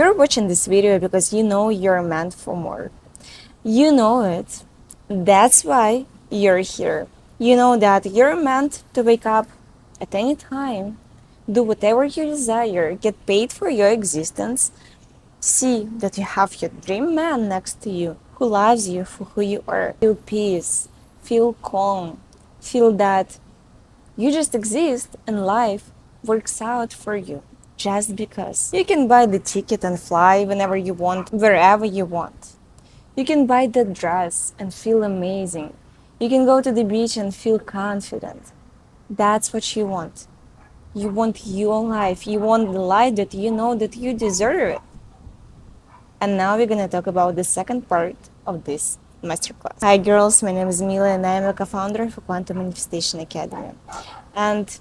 You're watching this video because you know you're meant for more. You know it. That's why you're here. You know that you're meant to wake up at any time, do whatever you desire, get paid for your existence, see that you have your dream man next to you who loves you for who you are. Feel peace, feel calm, feel that you just exist and life works out for you just because. You can buy the ticket and fly whenever you want, wherever you want. You can buy the dress and feel amazing. You can go to the beach and feel confident. That's what you want. You want your life. You want the life that you know that you deserve it. And now we're gonna talk about the second part of this masterclass. Hi girls, my name is Mila and I am a co-founder for Quantum Manifestation Academy. And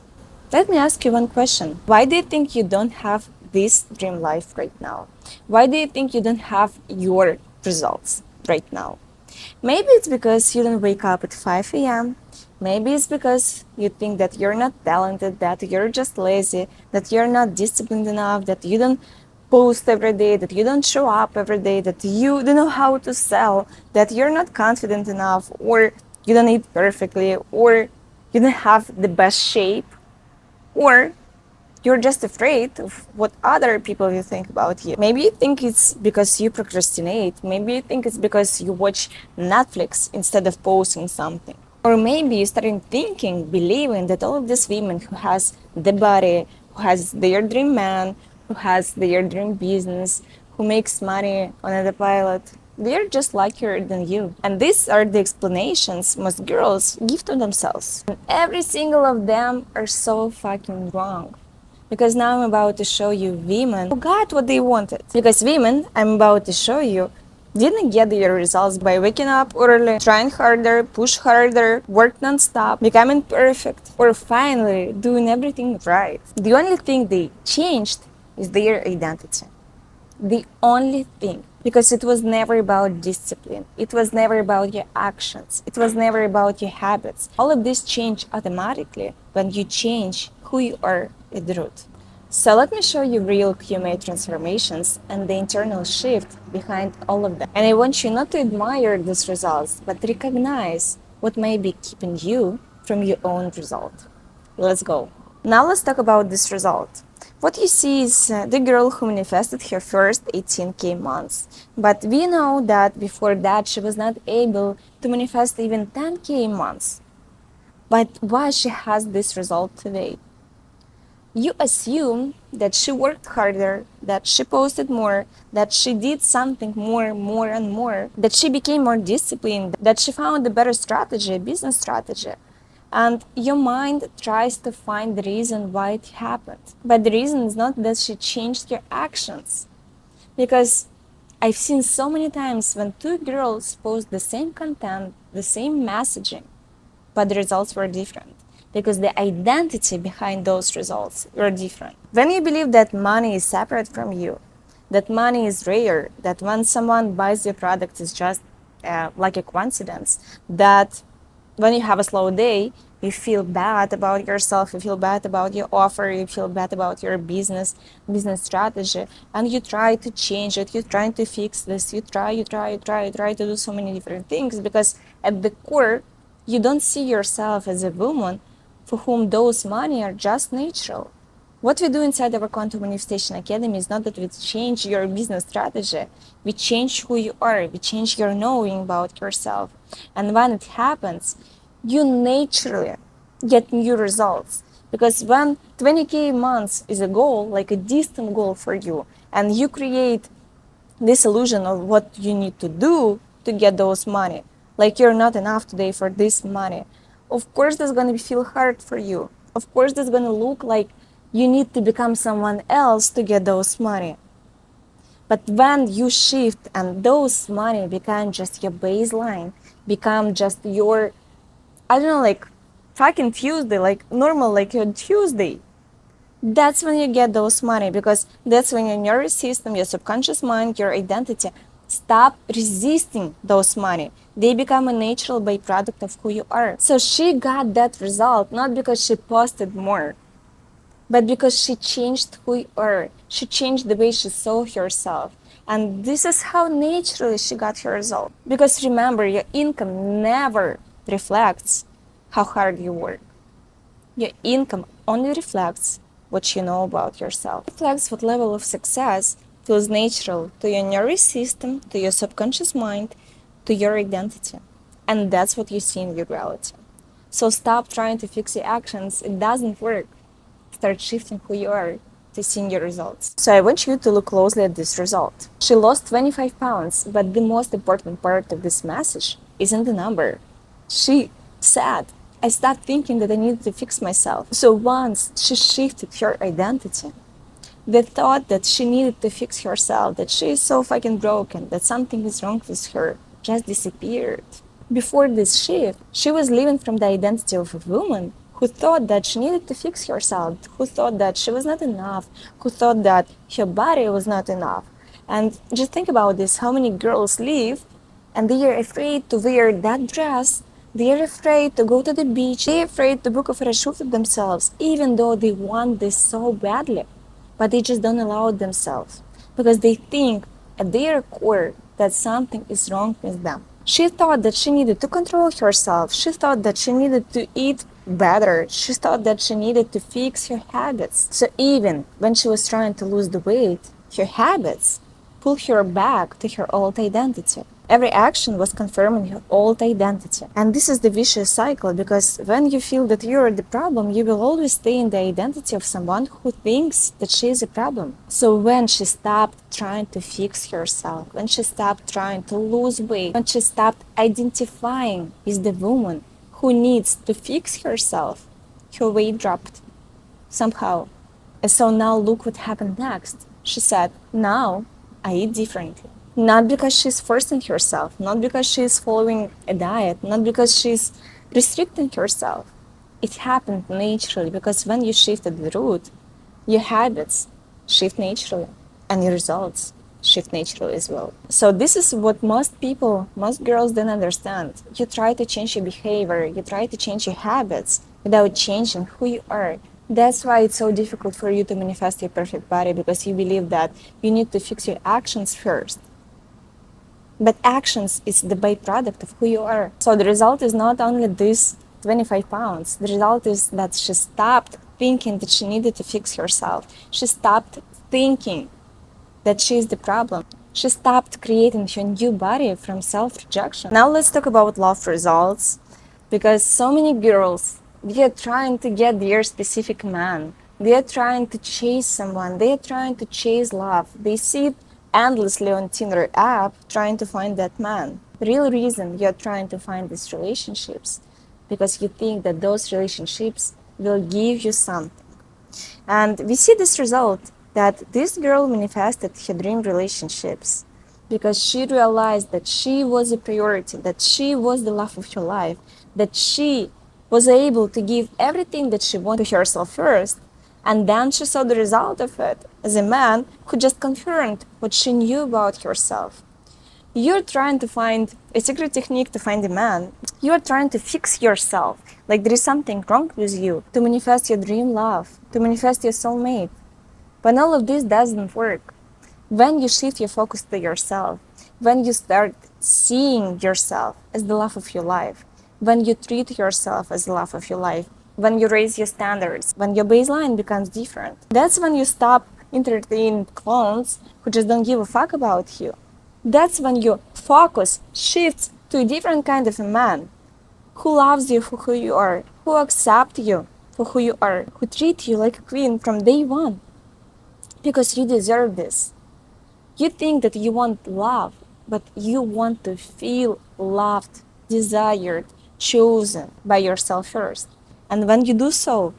let me ask you one question. Why do you think you don't have this dream life right now? Why do you think you don't have your results right now? Maybe it's because you don't wake up at 5 a.m. Maybe it's because you think that you're not talented, that you're just lazy, that you're not disciplined enough, that you don't post every day, that you don't show up every day, that you don't know how to sell, that you're not confident enough, or you don't eat perfectly, or you don't have the best shape, or you're just afraid of what other people will think about you. Maybe you think it's because you procrastinate. Maybe you think it's because you watch Netflix instead of posting something. Or maybe you started thinking, believing that all of these women who has the body, who has their dream man, who has their dream business, who makes money on autopilot, they're just luckier than you. And these are the explanations most girls give to themselves. And every single of them are so fucking wrong. Because now I'm about to show you women who got what they wanted. Because women, I'm about to show you, didn't get their results by waking up early, trying harder, push harder, work non-stop, becoming perfect, or finally doing everything right. The only thing they changed is their identity. The only thing. Because it was never about discipline. It was never about your actions. It was never about your habits. All of this change automatically when you change who you are at the root. So let me show you real QMA transformations and the internal shift behind all of them. And I want you not to admire these results, but recognize what may be keeping you from your own result. Let's go. Now let's talk about this result. What you see is the girl who manifested her first 18K months. But we know that before that she was not able to manifest even 10K months. But why she has this result today? You assume that she worked harder, that she posted more, that she did something more, and more, that she became more disciplined, that she found a better strategy, a business strategy. And your mind tries to find the reason why it happened. But the reason is not that she changed your actions. Because I've seen so many times when two girls post the same content, the same messaging, but the results were different. Because the identity behind those results were different. When you believe that money is separate from you, that money is rare, that when someone buys your product is just like a coincidence, that when you have a slow day, you feel bad about yourself, you feel bad about your offer, you feel bad about your business strategy, and you try to change it, you're trying to fix this, you try to do so many different things, because at the core, you don't see yourself as a woman for whom those money are just natural. What we do inside our Quantum Manifestation Academy is not that we change your business strategy, we change who you are, we change your knowing about yourself. And when it happens, you naturally get new results. Because when 20K months is a goal, like a distant goal for you, and you create this illusion of what you need to do to get those money, like you're not enough today for this money, of course that's going to feel hard for you. Of course that's going to look like you need to become someone else to get those money. But when you shift and those money become just your baseline, become just your, I don't know, like fucking Tuesday, like normal, like your Tuesday, that's when you get those money, because that's when your nervous system, your subconscious mind, your identity stop resisting those money. They become a natural byproduct of who you are. So she got that result not because she posted more, but because she changed who you are. She changed the way she saw herself. And this is how naturally she got her result. Because remember, your income never reflects how hard you work. Your income only reflects what you know about yourself. It reflects what level of success feels natural to your nervous system, to your subconscious mind, to your identity. And that's what you see in your reality. So stop trying to fix your actions. It doesn't work. Start shifting who you are to seeing your results. So I want you to look closely at this result. She lost 25 pounds, but the most important part of this message isn't the number. She said, I stopped thinking that I needed to fix myself. So once she shifted her identity, the thought that she needed to fix herself, that she is so fucking broken, that something is wrong with her, just disappeared. Before this shift, she was living from the identity of a woman who thought that she needed to fix herself, who thought that she was not enough, who thought that her body was not enough. And just think about this, how many girls live and they are afraid to wear that dress, they are afraid to go to the beach, they are afraid to book a photo shoot with themselves, even though they want this so badly. But they just don't allow it themselves because they think at their core that something is wrong with them. She thought that she needed to control herself. She thought that she needed to eat better. She thought that she needed to fix her habits. So even when she was trying to lose the weight, her habits pulled her back to her old identity. Every action was confirming her old identity. And this is the vicious cycle because when you feel that you are the problem, you will always stay in the identity of someone who thinks that she is a problem. So when she stopped trying to fix herself, when she stopped trying to lose weight, when she stopped identifying as the woman who needs to fix herself, her weight dropped somehow. And so now look what happened next. She said, now I eat differently. Not because she's forcing herself, not because she's following a diet, not because she's restricting herself. It happened naturally because when you shifted the route, your habits shift naturally and your results shift naturally as well. So this is what most people, most girls don't understand. You try to change your behavior, you try to change your habits without changing who you are. That's why it's so difficult for you to manifest your perfect body because you believe that you need to fix your actions first. But actions is the byproduct of who you are. So the result is not only this 25 pounds. The result is that she stopped thinking that she needed to fix herself. She stopped thinking that she is the problem. She stopped creating her new body from self-rejection. Now let's talk about love results. Because so many girls, they are trying to get their specific man. They are trying to chase someone. They are trying to chase love. They sit endlessly on Tinder app trying to find that man. The real reason you're trying to find these relationships because you think that those relationships will give you something. And we see this result that this girl manifested her dream relationships because she realized that she was a priority, that she was the love of her life, that she was able to give everything that she wanted to herself first. And then she saw the result of it as a man who just confirmed what she knew about herself. You're trying to find a secret technique to find a man. You're trying to fix yourself, like there is something wrong with you, to manifest your dream love, to manifest your soulmate. But all of this doesn't work. When you shift your focus to yourself, when you start seeing yourself as the love of your life, when you treat yourself as the love of your life, when you raise your standards, when your baseline becomes different, that's when you stop entertaining clones who just don't give a fuck about you. That's when your focus shifts to a different kind of a man who loves you for who you are, who accepts you for who you are, who treats you like a queen from day one. Because you deserve this. You think that you want love, but you want to feel loved, desired, chosen by yourself first. And when you do so,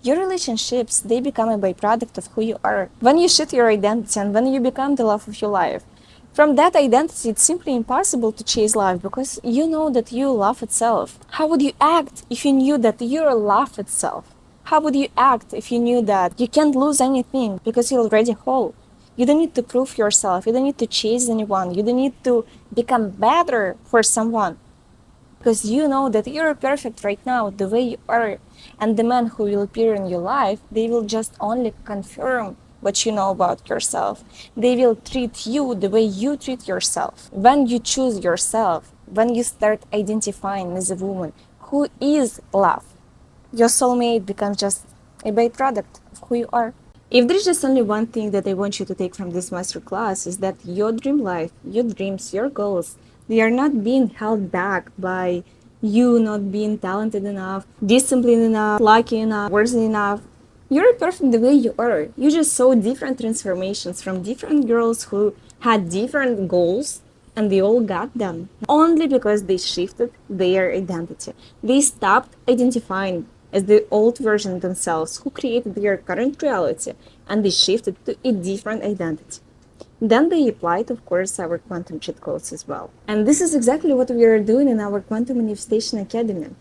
your relationships, they become a byproduct of who you are. When you shift your identity and when you become the love of your life, from that identity, it's simply impossible to chase love because you know that you love itself. How would you act if you knew that you're love itself? How would you act if you knew that you can't lose anything because you're already whole? You don't need to prove yourself. You don't need to chase anyone. You don't need to become better for someone. Because you know that you're perfect right now the way you are, and the men who will appear in your life, they will just only confirm what you know about yourself. They will treat you the way you treat yourself. When you choose yourself, when you start identifying as a woman who is love, your soulmate becomes just a byproduct of who you are. If there's just only one thing that I want you to take from this masterclass, is that your dream life, your dreams, your goals, they are not being held back by you not being talented enough, disciplined enough, lucky enough, worthy enough. You're perfect the way you are. You just saw different transformations from different girls who had different goals, and they all got them only because they shifted their identity. They stopped identifying as the old version of themselves who created their current reality, and they shifted to a different identity. Then they applied, of course, our quantum cheat codes as well. And this is exactly what we are doing in our Quantum Manifestation Academy.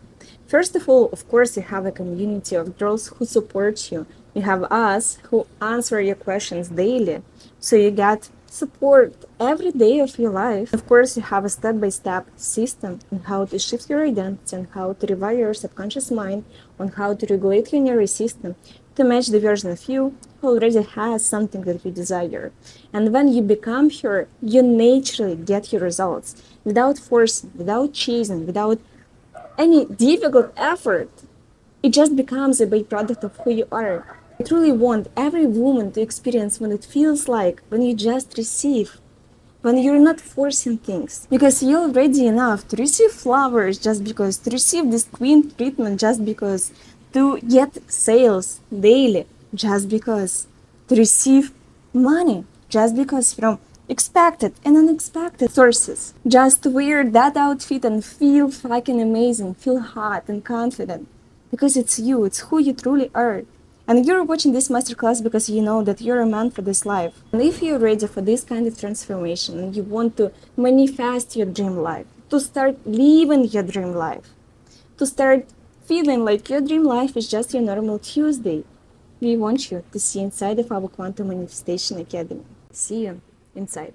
First of all, of course, you have a community of girls who support you. You have us who answer your questions daily. So you get support every day of your life. Of course, you have a step-by-step system on how to shift your identity, on how to rewire your subconscious mind, on how to regulate your nervous system to match the version of you who already has something that you desire. And when you become her, you naturally get your results without forcing, without chasing, without any difficult effort. It just becomes a byproduct of who you are. I truly want every woman to experience what it feels like when you just receive, when you're not forcing things. Because you're ready enough to receive flowers just because, to receive this queen treatment just because, to get sales daily just because, to receive money just because from expected and unexpected sources. Just wear that outfit and feel fucking amazing, feel hot and confident. Because it's you, it's who you truly are. And you're watching this masterclass because you know that you're a man for this life. And if you're ready for this kind of transformation and you want to manifest your dream life, to start living your dream life, to start feeling like your dream life is just your normal Tuesday, we want you to see inside of our Quantum Manifestation Academy. See you inside.